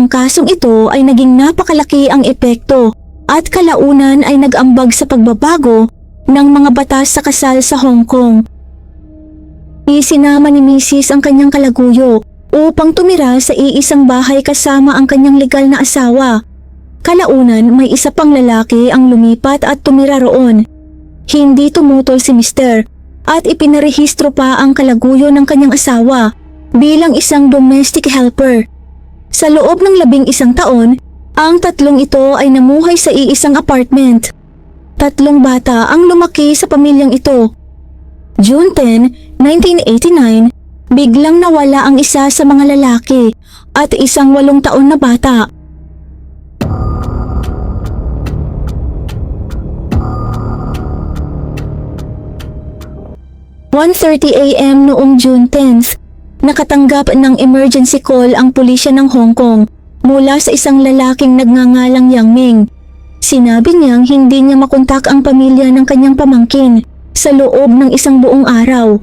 ang kasong ito ay naging napakalaki ang epekto at kalaunan ay nag-ambag sa pagbabago ng mga batas sa kasal sa Hong Kong. Isinama ni Mrs. ang kanyang kalaguyo upang tumira sa iisang bahay kasama ang kanyang legal na asawa. Kalaunan may isa pang lalaki ang lumipat at tumira roon. Hindi tumutol si Mr. at ipinarehistro pa ang kalaguyo ng kanyang asawa bilang isang domestic helper. Sa loob ng 11 taon, ang tatlong ito ay namuhay sa iisang apartment. 3 bata ang lumaki sa pamilyang ito. June 10, 1989, biglang nawala ang isa sa mga lalaki at isang 8 taon na bata. "1:30 AM noong June 10th, nakatanggap ng emergency call ang pulisya ng Hong Kong mula sa isang lalaking nagngangalang Yang Ming. Sinabi niyang hindi niya makontak ang pamilya ng kanyang pamangkin sa loob ng isang buong araw.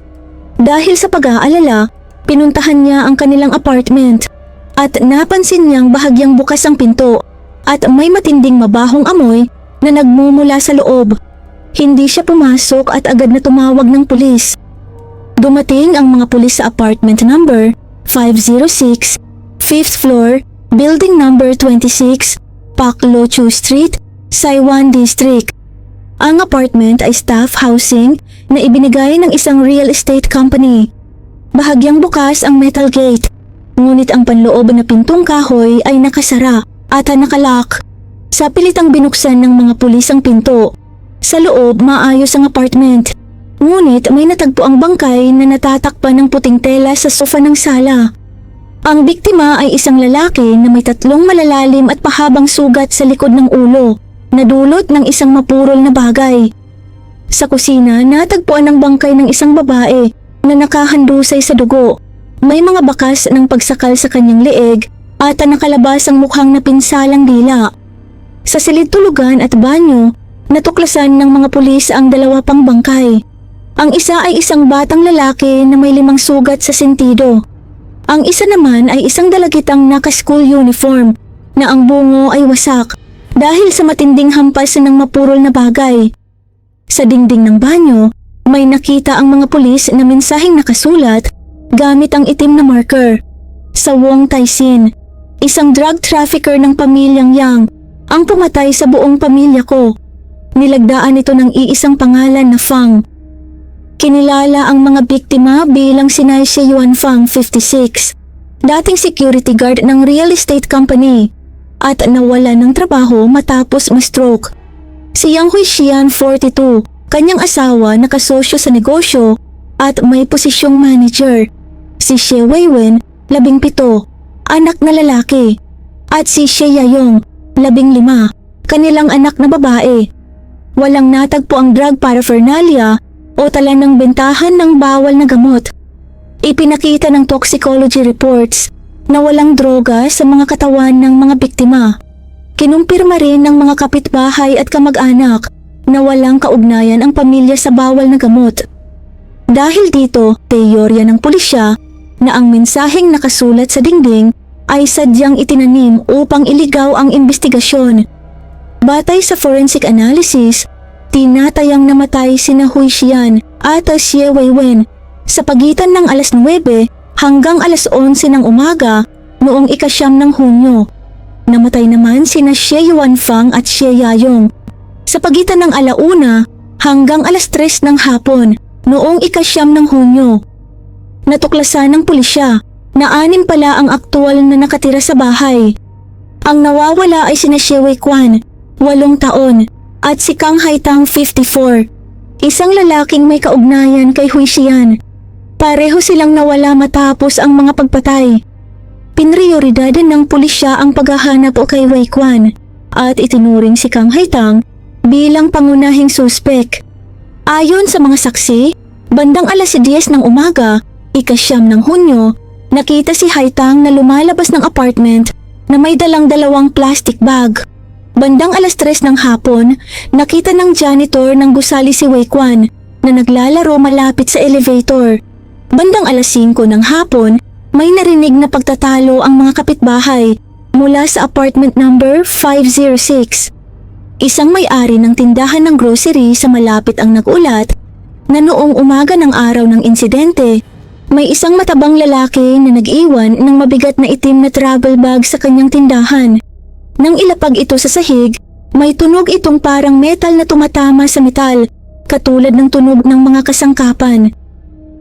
Dahil sa pag-aalala, pinuntahan niya ang kanilang apartment at napansin niyang bahagyang bukas ang pinto at may matinding mabahong amoy na nagmumula sa loob. Hindi siya pumasok at agad na tumawag ng pulis. Dumating ang mga pulis sa apartment number 506, 5th floor, building number 26, Pak Lo Chu Street, Saiwan District. Ang apartment ay staff housing na ibinigay ng isang real estate company. Bahagyang bukas ang metal gate, ngunit ang panloob na pintong kahoy ay nakasara at nakalock. Sa pilitang binuksan ng mga pulis ang pinto. Sa loob maayos ang apartment. Ngunit may natagpo ang bangkay na natatakpan ng puting tela sa sofa ng sala. Ang biktima ay isang lalaki na may 3 malalalim at pahabang sugat sa likod ng ulo, na dulot ng isang mapurol na bagay. Sa kusina, natagpuan ang bangkay ng isang babae na nakahandusay sa dugo. May mga bakas ng pagsakal sa kanyang leeg at nakalabas ang mukhang napinsalang dila. Sa silid tulugan at banyo, natuklasan ng mga pulis ang 2 pang bangkay. Ang isa ay isang batang lalaki na may 5 sugat sa sentido. Ang isa naman ay isang dalagitang naka-school uniform na ang bungo ay wasak dahil sa matinding hampas ng mapurol na bagay. Sa dingding ng banyo, may nakita ang mga pulis na mensaheng nakasulat gamit ang itim na marker. Sa Wong Tai-sin, isang drug trafficker ng pamilyang Yang, ang pumatay sa buong pamilya ko. Nilagdaan ito ng iisang pangalan na Fang. Kinilala ang mga biktima bilang si Naisha Yuan Fang, 56, dating security guard ng real estate company at nawala ng trabaho matapos ma-stroke. Si Yang Huixian, 42, kanyang asawa, nakasosyo sa negosyo at may posisyong manager. Si Xie Weiwen, 17, anak na lalaki, at si Xie Yayong, 15, kanilang anak na babae. Walang natagpo ang drug paraphernalia o tala ng bentahan ng bawal na gamot. Ipinakita ng toxicology reports na walang droga sa mga katawan ng mga biktima. Kinumpirma rin ng mga kapitbahay at kamag-anak na walang kaugnayan ang pamilya sa bawal na gamot. Dahil dito, teorya ng pulisya na ang mensaheng nakasulat sa dingding ay sadyang itinanim upang iligaw ang investigasyon. Batay sa forensic analysis, tinatayang namatay sina Huixian at Xie Weiwen sa pagitan ng alas 9 hanggang alas 11 ng umaga noong ika-9 ng Hunyo. Namatay naman sina Xie Yuan Fang at Xie Yayong sa pagitan ng 1:00 hanggang alas 3 ng hapon noong ika-9 ng Hunyo. Natuklasan ng pulisya na 6 pala ang aktual na nakatira sa bahay. Ang nawawala ay sina Xie Weiquan, 8 taon, at si Kang Haitang, 54, isang lalaking may kaugnayan kay Huixian. Pareho silang nawala matapos ang mga pagpatay. Pinrioridad ng pulisya ang paghahanap kay Weiquan at itinuring si Kang Haitang bilang pangunahing suspek. Ayon sa mga saksi, bandang alas 10 ng umaga, ika-9 ng Hunyo, nakita si Haitang na lumalabas ng apartment na may dalang 2 plastic bag. Bandang alas 3 ng hapon, nakita ng janitor ng gusali si Weiquan na naglalaro malapit sa elevator. Bandang alas 5 ng hapon, may narinig na pagtatalo ang mga kapitbahay mula sa apartment number 506. Isang may-ari ng tindahan ng grocery sa malapit ang nag-ulat na noong umaga ng araw ng insidente, may isang matabang lalaki na nag-iwan ng mabigat na itim na travel bag sa kanyang tindahan. Nang ilapag ito sa sahig, may tunog itong parang metal na tumatama sa metal, katulad ng tunog ng mga kasangkapan.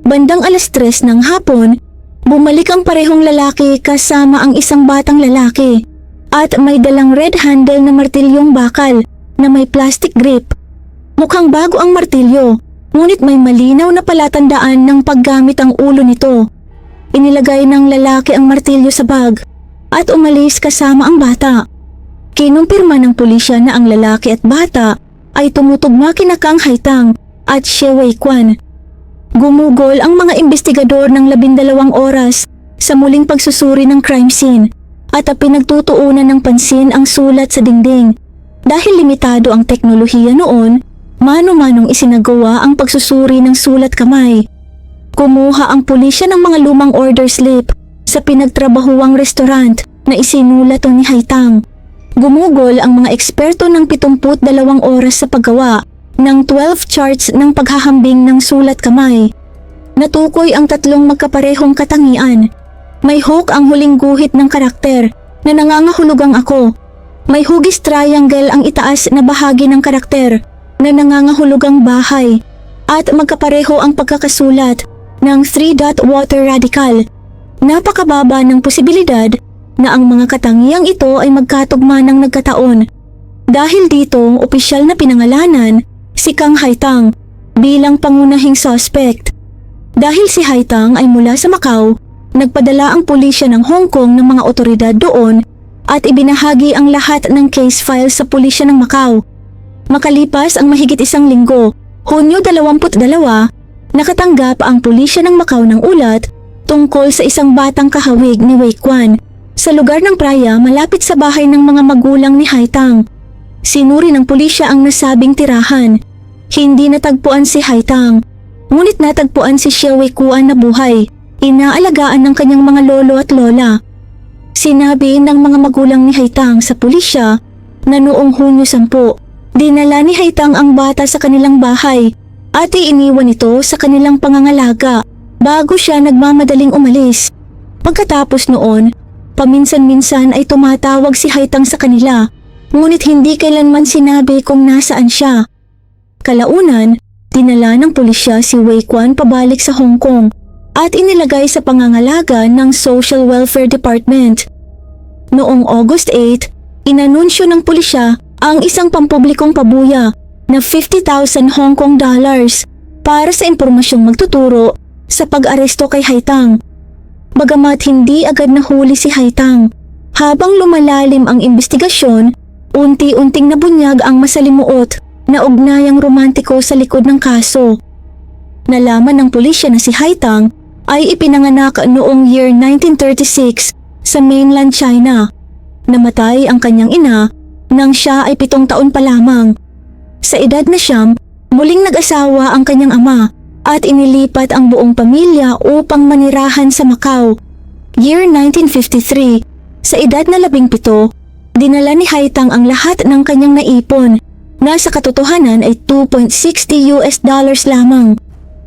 Bandang 3:00 ng hapon, bumalik ang parehong lalaki kasama ang isang batang lalaki at may dalang red handle na martilyong bakal na may plastic grip. Mukhang bago ang martilyo, ngunit may malinaw na palatandaan ng paggamit ang ulo nito. Inilagay ng lalaki ang martilyo sa bag at umalis kasama ang bata. Kinumpirma ng pulisya na ang lalaki at bata ay tumutugma kina Kang Haitang at Xie Weikuan. Gumugol ang mga investigador ng 12 oras sa muling pagsusuri ng crime scene at pinagtutuunan ng pansin ang sulat sa dingding. Dahil limitado ang teknolohiya noon, mano-manong isinagawa ang pagsusuri ng sulat kamay. Kumuha ang pulisya ng mga lumang order slip sa pinagtrabahuang restaurant na isinulat ni Haitang. Gumugol ang mga eksperto ng 72 oras sa paggawa ng 12 charts ng paghahambing ng sulat kamay. Natukoy ang 3 magkaparehong katangian. May hook ang huling guhit ng karakter na nangangahulugang ako. May hugis triangle ang itaas na bahagi ng karakter na nangangahulugang bahay. At magkapareho ang pagkakasulat ng 3-dot water radical. Napakababa ng posibilidad na ang mga katangiang ito ay magkatugma ng nagkataon. Dahil dito, opisyal na pinangalanan si Kang Haitang bilang pangunahing suspect. Dahil si Haitang ay mula sa Macau, nagpadala ang pulisya ng Hong Kong ng mga otoridad doon at ibinahagi ang lahat ng case file sa pulisya ng Macau. Makalipas ang mahigit 1 linggo, Hunyo 22, nakatanggap ang pulisya ng Macau ng ulat tungkol sa isang batang kahawig ni Weikuan sa lugar ng Praia malapit sa bahay ng mga magulang ni Haitang. Sinuri ng pulisya ang nasabing tirahan. Hindi natagpuan si Haitang, ngunit natagpuan si Xie Weikuan na buhay, inaalagaan ng kanyang mga lolo at lola. Sinabi ng mga magulang ni Haitang sa pulisya na noong Hunyo 10, dinala ni Haitang ang bata sa kanilang bahay at iniwan ito sa kanilang pangangalaga bago siya nagmamadaling umalis. Pagkatapos noon, paminsan-minsan ay tumatawag si Haitang sa kanila, ngunit hindi kailanman sinabi kung nasaan siya. Kalaunan, dinala ng pulisya si Weikuan pabalik sa Hong Kong at inilagay sa pangangalaga ng Social Welfare Department. Noong August 8, inanunsyo ng pulisya ang isang pampublikong pabuya na 50,000 Hong Kong dollars para sa impormasyong magtuturo sa pag-aresto kay Haitang. Bagamat hindi agad nahuli si Haitang, habang lumalalim ang investigasyon, unti-unting nabunyag ang masalimuot na ugnayang romantiko sa likod ng kaso. Nalaman ng pulisya na si Haitang ay ipinanganak noong year 1936 sa mainland China. Namatay ang kanyang ina nang siya ay 7 taon pa lamang. Sa edad na 9, muling nag-asawa ang kanyang ama at inilipat ang buong pamilya upang manirahan sa Macau. Year 1953, sa edad na 17, dinala ni Haitang ang lahat ng kanyang naipon na sa katotohanan ay $2.60 lamang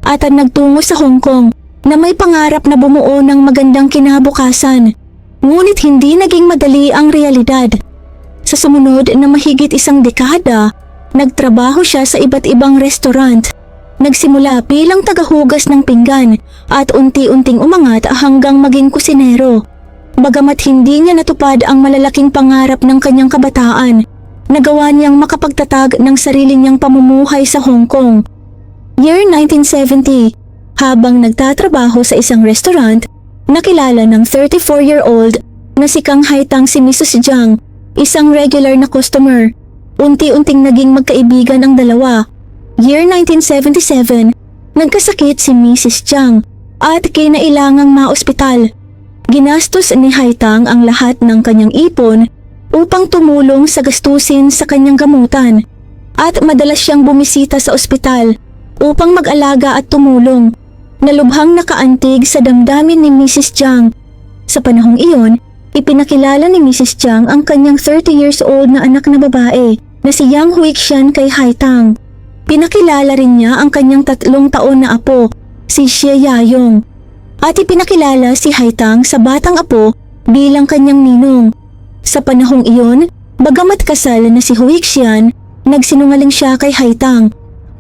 at nagtungo sa Hong Kong na may pangarap na bumuo ng magandang kinabukasan. Ngunit hindi naging madali ang realidad. Sa sumunod na mahigit 1 dekada, nagtrabaho siya sa iba't ibang restaurant. Nagsimula bilang tagahugas ng pinggan at unti-unting umangat hanggang maging kusinero. Bagamat hindi niya natupad ang malalaking pangarap ng kanyang kabataan, nagawa niyang makapagtatag ng sarili niyang pamumuhay sa Hong Kong. Year 1970, habang nagtatrabaho sa isang restaurant, nakilala ng 34-year-old na si Kang Haitang si Mrs. Jiang, isang regular na customer. Unti-unting naging magkaibigan ang dalawa. Year 1977, nagkasakit si Mrs. Jiang at kinailangang maospital. Ginastos ni Haitang ang lahat ng kanyang ipon upang tumulong sa gastusin sa kanyang gamutan at madalas siyang bumisita sa ospital upang mag-alaga at tumulong, na lubhang nakaantig sa damdamin ni Mrs. Jiang. Sa panahong iyon, ipinakilala ni Mrs. Jiang ang kanyang 30 years old na anak na babae na si Yang Huixian kay Haitang. Pinakilala rin niya ang kanyang 3 taon na apo, si Xie Yayong. At ipinakilala si Haitang sa batang apo bilang kanyang ninong. Sa panahong iyon, bagamat kasal na si Huixian, nagsinungaling siya kay Haitang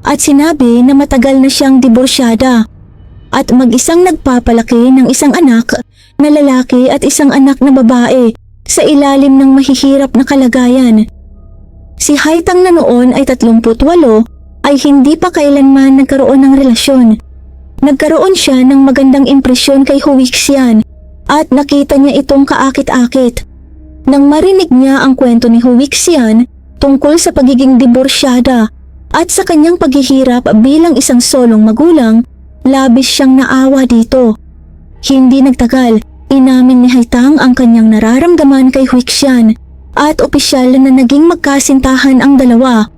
at sinabi na matagal na siyang diborsyada at mag-isang nagpapalaki ng isang anak na lalaki at isang anak na babae sa ilalim ng mahihirap na kalagayan. Si Haitang na noon ay 38 ay hindi pa kailanman nagkaroon ng relasyon. Nagkaroon siya ng magandang impresyon kay Huixian at nakita niya itong kaakit-akit. Nang marinig niya ang kwento ni Huixian tungkol sa pagiging diborsyada at sa kanyang paghihirap bilang isang solong magulang, labis siyang naawa dito. Hindi nagtagal, inamin ni Haitang ang kanyang nararamdaman kay Huixian at opisyal na naging magkasintahan ang dalawa.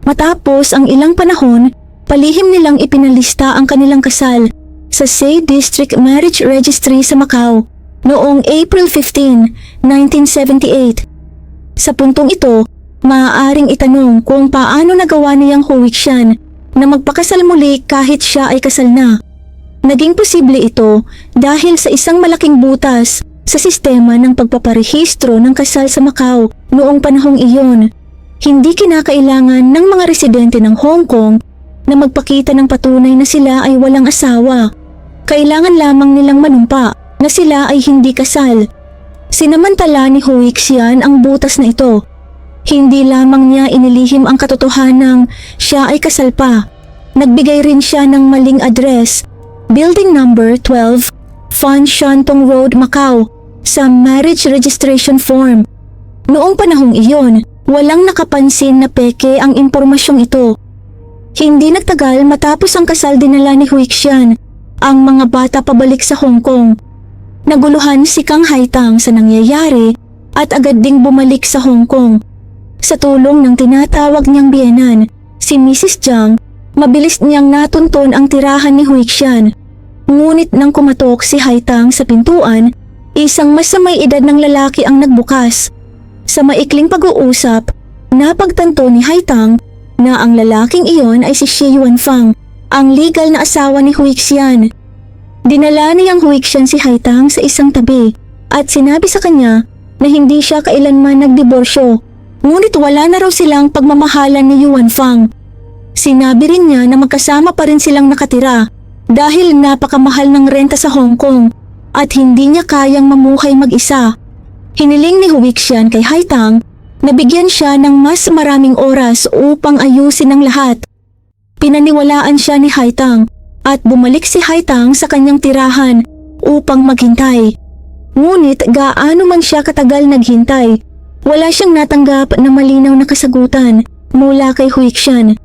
Matapos ang ilang panahon, palihim nilang ipinalista ang kanilang kasal sa Say District Marriage Registry sa Macau noong April 15, 1978. Sa puntong ito, maaaring itanong kung paano nagawa niyang Huixian na magpakasal muli kahit siya ay kasal na. Naging posible ito dahil sa isang malaking butas sa sistema ng pagpaparehistro ng kasal sa Macau noong panahong iyon. Hindi kinakailangan ng mga residente ng Hong Kong na magpakita ng patunay na sila ay walang asawa. Kailangan lamang nilang manumpa na sila ay hindi kasal. Sinamantala ni Huixian ang butas na ito. Hindi lamang niya inilihim ang katotohanang siya ay kasal pa. Nagbigay rin siya ng maling address, Building Number 12, Fan Shan Tong Road, Macau, sa marriage registration form. Noong panahong iyon, walang nakapansin na peke ang impormasyong ito. Hindi nagtagal matapos ang kasal dinala ni Huixian ang mga bata pabalik sa Hong Kong. Naguluhan si Kang Haitang sa nangyayari at agad ding bumalik sa Hong Kong. Sa tulong ng tinatawag niyang biyenan, si Mrs. Jiang, mabilis niyang natunton ang tirahan ni Huixian. Ngunit nang kumatok si Haitang sa pintuan, isang mas may edad ng lalaki ang nagbukas. Sa maikling pag-uusap, napagtanto ni Haitang na ang lalaking iyon ay si Xie Yuanfang, ang legal na asawa ni Huixian. Dinala niyang Huixian si Haitang sa isang tabi at sinabi sa kanya na hindi siya kailanman nagdiborsyo, ngunit wala na raw silang pagmamahalan ni Yuanfang. Sinabi rin niya na magkasama pa rin silang nakatira dahil napakamahal ng renta sa Hong Kong at hindi niya kayang mamuhay mag-isa. Hiniling ni Huixian kay Haitang na bigyan siya ng mas maraming oras upang ayusin ang lahat. Pinaniwalaan siya ni Haitang at bumalik si Haitang sa kanyang tirahan upang maghintay. Ngunit gaano man siya katagal naghintay, wala siyang natanggap na malinaw na kasagutan mula kay Huixian.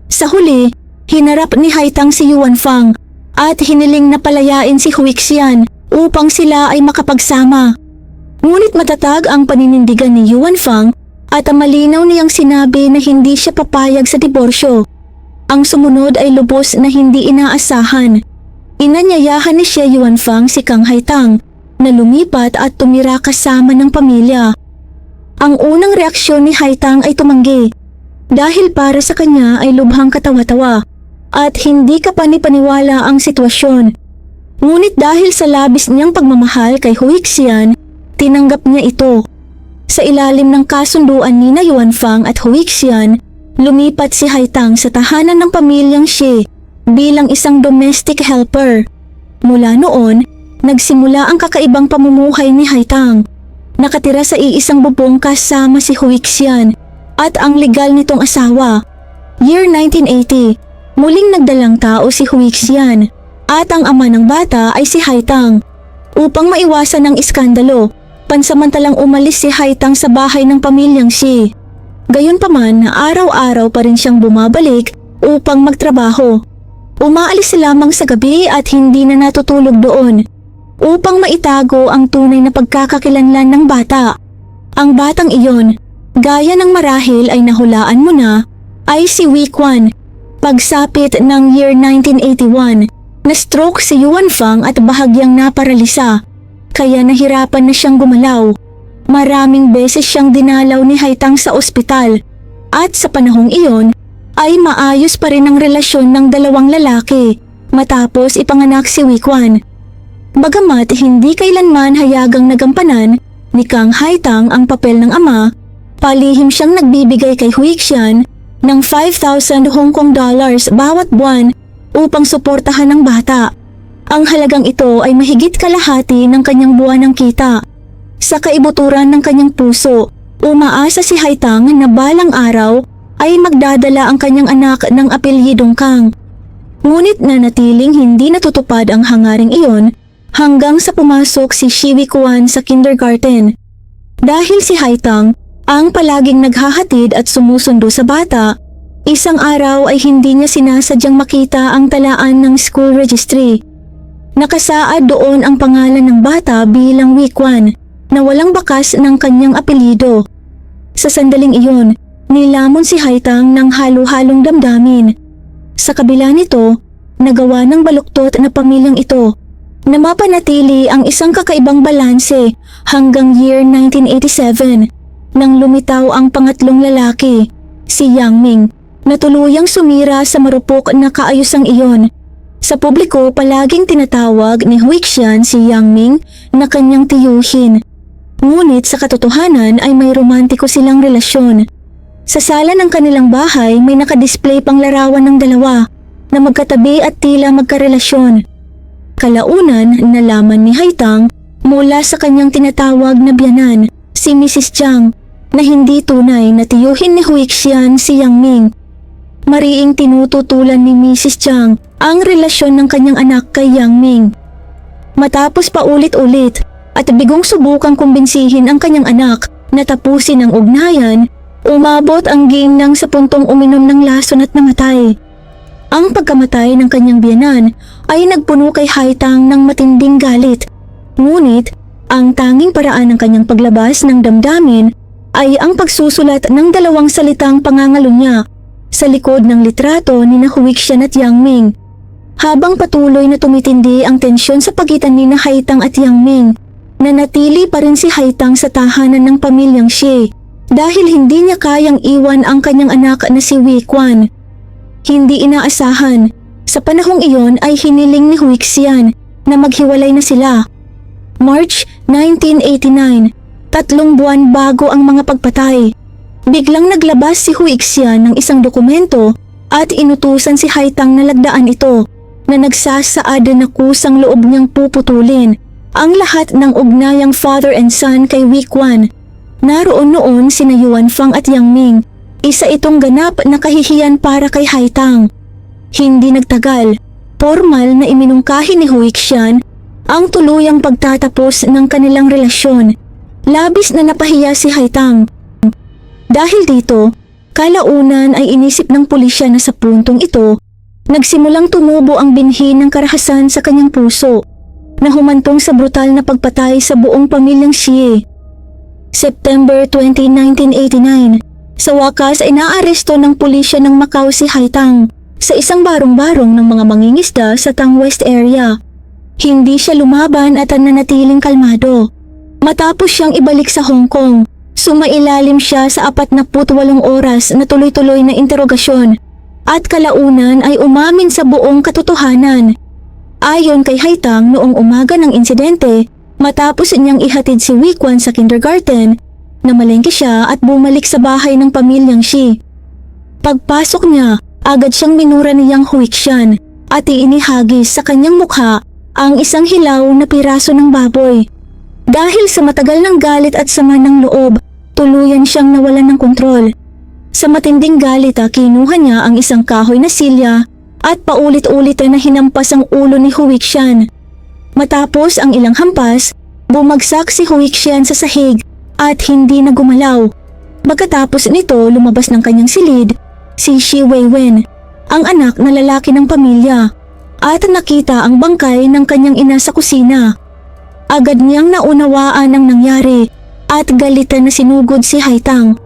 Sa huli, hinarap ni Haitang si Yuanfang at hiniling na palayain si Huixian upang sila ay makapagsama. Ngunit matatag ang paninindigan ni Yuanfang at malinaw niyang sinabi na hindi siya papayag sa diborsyo. Ang sumunod ay lubos na hindi inaasahan. Inanyayahan ni Xie Yuanfang si Kang Haitang na lumipat at tumira kasama ng pamilya. Ang unang reaksyon ni Haitang ay tumanggi dahil para sa kanya ay lubhang katawa-tawa at hindi kapani-paniwala ang sitwasyon. Ngunit dahil sa labis niyang pagmamahal kay Huixian, tinanggap niya ito. Sa ilalim ng kasunduan ni Yuanfang at Huixian, lumipat si Haitang sa tahanan ng pamilyang Xie bilang isang domestic helper. Mula noon, nagsimula ang kakaibang pamumuhay ni Haitang. Nakatira sa iisang bubong kasama si Huixian at ang legal nitong asawa. Year 1980, muling nagdalang tao si Huixian at ang ama ng bata ay si Haitang. Upang maiwasan ang iskandalo, pansamantalang umalis si Haitang sa bahay ng pamilyang Xie. Gayunpaman, araw-araw pa rin siyang bumabalik upang magtrabaho. Umaalis lamang sa gabi at hindi na natutulog doon upang maitago ang tunay na pagkakakilanlan ng bata. Ang batang iyon, gaya ng marahil ay nahulaan mo na, ay si Wei-Quan. Pagsapit ng year 1981, na-stroke si Yuanfang at bahagyang naparalisa. kaya nahirapan na siyang gumalaw. Maraming beses siyang dinalaw ni Haitang sa ospital at sa panahong iyon ay maayos pa rin ang relasyon ng dalawang lalaki matapos ipanganak si Wikwan. Bagamat hindi kailanman hayagang nagampanan ni Kang Haitang ang papel ng ama, palihim siyang nagbibigay kay Huixian ng 5,000 Hong Kong dollars bawat buwan upang suportahan ang bata. Ang halagang ito ay mahigit kalahati ng kanyang buwanang kita. Sa kaibuturan ng kanyang puso, umaasa si Haitang na balang araw ay magdadala ang kanyang anak ng apelyidong Kang. Ngunit nanatiling hindi natutupad ang hangaring iyon hanggang sa pumasok si Shi Wikwan sa kindergarten. Dahil si Haitang ang palaging naghahatid at sumusundo sa bata, isang araw ay hindi niya sinasadyang makita ang talaan ng school registry. Nakasaad doon ang pangalan ng bata bilang Wikwan na walang bakas ng kanyang apelyido. Sa sandaling iyon, nilamon si Haitang ng halo-halong damdamin. Sa kabila nito, nagawa ng baluktot na pamilyang ito na mapanatili ang isang kakaibang balanse hanggang year 1987 nang lumitaw ang pangatlong lalaki, si Yang Ming, na tuluyang sumira sa marupok na kaayusang iyon. Sa publiko palaging tinatawag ni Huixian si Yang Ming na kanyang tiyuhin. Ngunit sa katotohanan ay may romantiko silang relasyon. Sa sala ng kanilang bahay may nakadisplay pang larawan ng dalawa na magkatabi at tila magkarelasyon. Kalaunan nalaman ni Haitang mula sa kanyang tinatawag na biyanan, si Mrs. Jiang, na hindi tunay na tiyuhin ni Huixian si Yang Ming. Mariing tinututulan ni Mrs. Jiang ang relasyon ng kanyang anak kay Yang Ming. Matapos paulit-ulit at bigong subukang kumbinsihin ang kanyang anak na tapusin ang ugnayan, umabot ang ginang sa puntong uminom ng lason at namatay. Ang pagkamatay ng kanyang biyanan ay nagpuno kay Haitang ng matinding galit. Ngunit, ang tanging paraan ng kanyang paglabas ng damdamin ay ang pagsusulat ng dalawang salitang pangangalo niya sa likod ng litrato ni Huixian at Yang Ming. Habang patuloy na tumitindi ang tensyon sa pagitan ni Haitang at Yang Ming, nanatili pa rin si Haitang sa tahanan ng pamilyang Xie dahil hindi niya kayang iwan ang kanyang anak na si Wikwan. Hindi inaasahan, sa panahong iyon ay hiniling ni Huixian na maghiwalay na sila. March 1989, 3 buwan bago ang mga pagpatay. Biglang naglabas si Huixian ng isang dokumento at inutusan si Haitang na lagdaan ito na nagsasaad na kusang loob niyang puputulin ang lahat ng ugnayang father and son kay Wikwan. Naroon noon sina Yuan Fang at Yang Ming. Isa itong ganap na kahihiyan para kay Haitang. Hindi nagtagal, formal na iminungkahi ni Huixian ang tuluyang pagtatapos ng kanilang relasyon. Labis na napahiya si Haitang. Dahil dito, kalaunan ay inisip ng pulisya na sa puntong ito, nagsimulang tumubo ang binhi ng karahasan sa kanyang puso na humantong sa brutal na pagpatay sa buong pamilyang Xie. September 20, 1989, sa wakas ay naaresto ng pulisya ng Macau si Haitang sa isang barong-barong ng mga mangingisda sa Tang West area. Hindi siya lumaban at nanatiling kalmado. Matapos siyang ibalik sa Hong Kong, sumailalim siya sa 48 oras na tuloy-tuloy na interogasyon at kalaunan ay umamin sa buong katotohanan. Ayon kay Haitang noong umaga ng insidente, matapos niyang ihatid si Wikwan sa kindergarten, namalengke siya at bumalik sa bahay ng pamilyang Xie. Pagpasok niya, agad siyang minura ni Yang Huixian at iinihagis sa kanyang mukha ang isang hilaw na piraso ng baboy. Dahil sa matagal ng galit at sama ng loob, tuluyan siyang nawalan ng kontrol. Sa matinding galit kinuha niya ang isang kahoy na silya at paulit-ulit na hinampas ang ulo ni Huixian. Matapos ang ilang hampas, bumagsak si Huixian sa sahig at hindi na gumalaw. Pagkatapos nito lumabas ng kanyang silid si Shi Weiwen, ang anak na lalaki ng pamilya, at nakita ang bangkay ng kanyang ina sa kusina. Agad niyang naunawaan ang nangyari at galitan na sinugod si Haitang.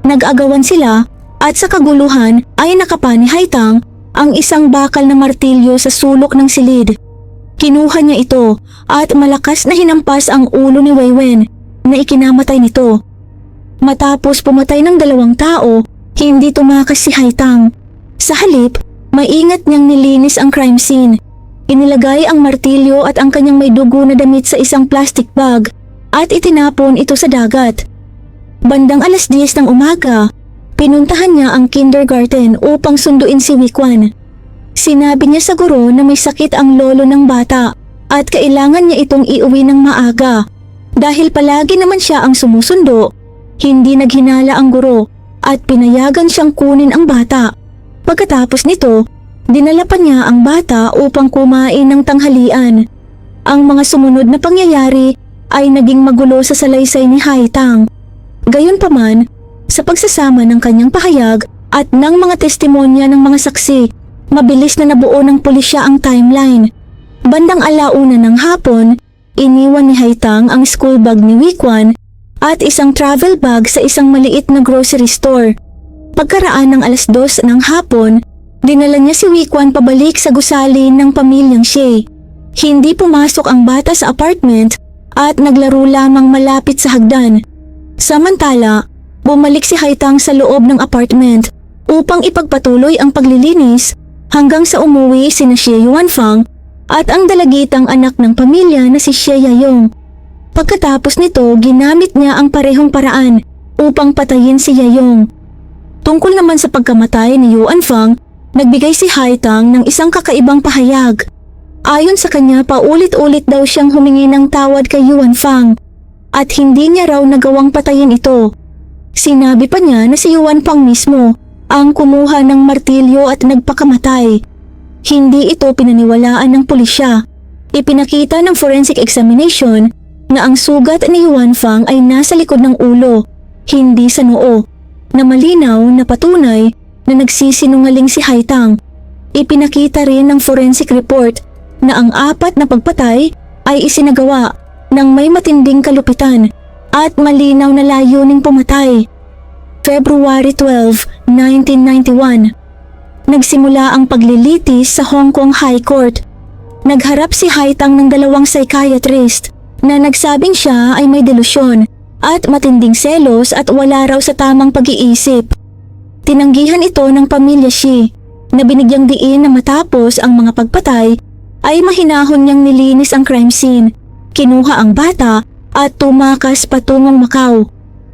Nag-agawan sila at sa kaguluhan ay nakapa ni Haitang ang isang bakal na martilyo sa sulok ng silid. Kinuha niya ito at malakas na hinampas ang ulo ni Weiwen na ikinamatay nito. Matapos pumatay ng 2 tao, hindi tumakas si Haitang. Sa halip, maingat niyang nilinis ang crime scene. Inilagay ang martilyo at ang kanyang may dugo na damit sa isang plastic bag at itinapon ito sa dagat. Bandang 10:00 ng umaga, pinuntahan niya ang kindergarten upang sunduin si Wikwan. Sinabi niya sa guro na may sakit ang lolo ng bata at kailangan niya itong iuwi ng maaga. Dahil palagi naman siya ang sumusundo, hindi naghinala ang guro at pinayagan siyang kunin ang bata. Pagkatapos nito, dinala pa niya ang bata upang kumain ng tanghalian. Ang mga sumunod na pangyayari ay naging magulo sa salaysay ni Haitang. Gayunpaman, sa pagsasama ng kanyang pahayag at ng mga testimonya ng mga saksi, mabilis na nabuo ng pulisya ang timeline. Bandang 1:00 ng hapon, iniwan ni Haitang ang school bag ni Wikwan at isang travel bag sa isang maliit na grocery store. Pagkaraan ng 2:00 ng hapon, dinala niya si Wikwan pabalik sa gusali ng pamilyang Shea. Hindi pumasok ang bata sa apartment at naglaro lamang malapit sa hagdan. Samantala, bumalik si Haitang sa loob ng apartment upang ipagpatuloy ang paglilinis hanggang sa umuwi sina Xie Yuanfang at ang dalagitang anak ng pamilya na si Xie Yayong. Pagkatapos nito, ginamit niya ang parehong paraan upang patayin si Yayong. Tungkol naman sa pagkamatay ni Yuanfang, nagbigay si Haitang ng isang kakaibang pahayag. Ayon sa kanya, paulit-ulit daw siyang humingi ng tawad kay Yuanfang at hindi niya raw nagawang patayin ito. Sinabi pa niya na si Yuanfang mismo ang kumuha ng martilyo at nagpakamatay. Hindi ito pinaniwalaan ng pulisya. Ipinakita ng forensic examination na ang sugat ni Yuanfang ay nasa likod ng ulo, hindi sa noo, na malinaw na patunay na nagsisinungaling si Haitang. Ipinakita rin ng forensic report na ang 4 na pagpatay ay isinagawa ng may matinding kalupitan at malinaw na layuning pumatay. February 12, 1991. Nagsimula ang paglilitis sa Hong Kong High Court. Nagharap si Haitang ng 2 psychiatrist na nagsabing siya ay may delusyon at matinding selos at wala raw sa tamang pag-iisip. Tinanggihan ito ng pamilya Xi na binigyang diin na matapos ang mga pagpatay ay mahinahon niyang nilinis ang crime scene, kinuha ang bata at tumakas patungong Macau.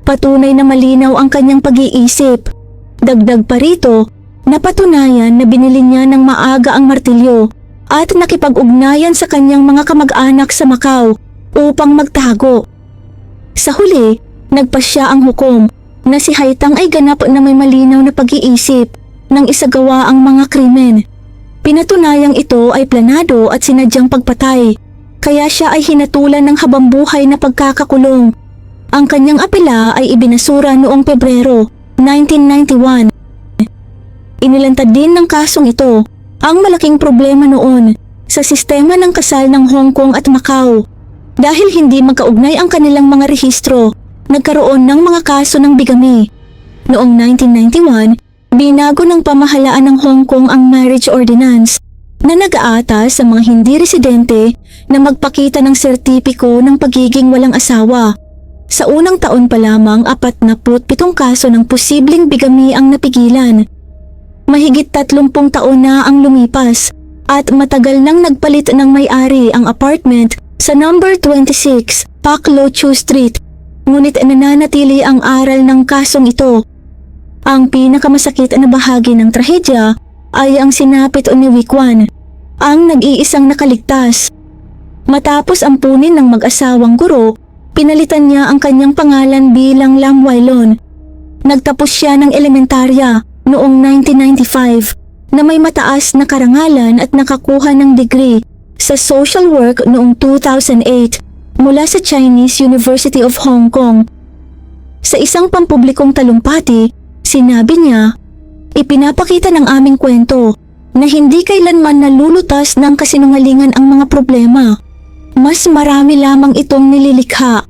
Patunay na malinaw ang kanyang pag-iisip. Dagdag pa rito, napatunayan na binili niya ng maaga ang martilyo at nakipag-ugnayan sa kanyang mga kamag-anak sa Macau upang magtago. Sa huli, nagpasya ang hukom na si Haitang ay ganap na may malinaw na pag-iisip nang isagawa ang mga krimen. Pinatunayang ito ay planado at sinadyang pagpatay, kaya siya ay hinatulan ng habambuhay na pagkakakulong. Ang kanyang apela ay ibinasura noong Pebrero 1991. Inilantad din ng kasong ito ang malaking problema noon sa sistema ng kasal ng Hong Kong at Macau. Dahil hindi magkaugnay ang kanilang mga rehistro, nagkaroon ng mga kaso ng bigami. Noong 1991, binago ng pamahalaan ng Hong Kong ang marriage ordinance na nag-aatas sa mga hindi residente na magpakita ng sertipiko ng pagiging walang asawa. Sa unang taon pa lamang, 47 kaso ng posibleng bigami ang napigilan. Mahigit 30 taon na ang lumipas at matagal nang nagpalit ng may-ari ang apartment sa number 26 Pak Lo Chu Street, ngunit nananatili ang aral ng kasong ito. Ang pinakamasakit na bahagi ng trahedya ay ang sinapit ni Wikwan, ang nag-iisang nakaligtas. Matapos ampunin ng mag-asawang guro, pinalitan niya ang kanyang pangalan bilang Lam Wailon. Nagtapos siya ng elementarya noong 1995 na may mataas na karangalan at nakakuha ng degree sa social work noong 2008 mula sa Chinese University of Hong Kong. Sa isang pampublikong talumpati, sinabi niya, "Ipinapakita ng aming kwento na hindi kailanman nalulutas ng kasinungalingan ang mga problema. Mas marami lamang itong nililikha."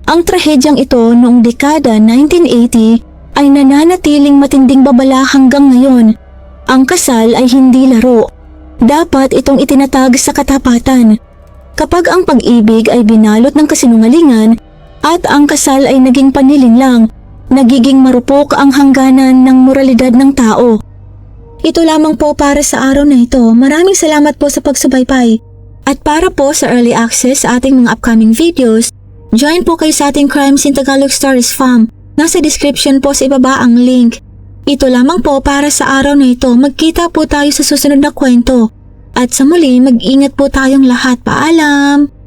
Ang trahedyang ito noong dekada 1980 ay nananatiling matinding babala hanggang ngayon. Ang kasal ay hindi laro. dapat itong itinatag sa katapatan. Kapag ang pag-ibig ay binalot ng kasinungalingan at ang kasal ay naging panilinlang, nagiging marupok ang hangganan ng moralidad ng tao. Ito lamang po para sa araw na ito. Maraming salamat po sa pagsubaybay. At para po sa early access sa ating mga upcoming videos, join po kayo sa ating Crimes in Tagalog Stories Fam. Nasa description po sa ibaba ang link. Ito lamang po para sa araw na ito. Magkita po tayo sa susunod na kwento. At sa muli, mag-ingat po tayong lahat. Paalam!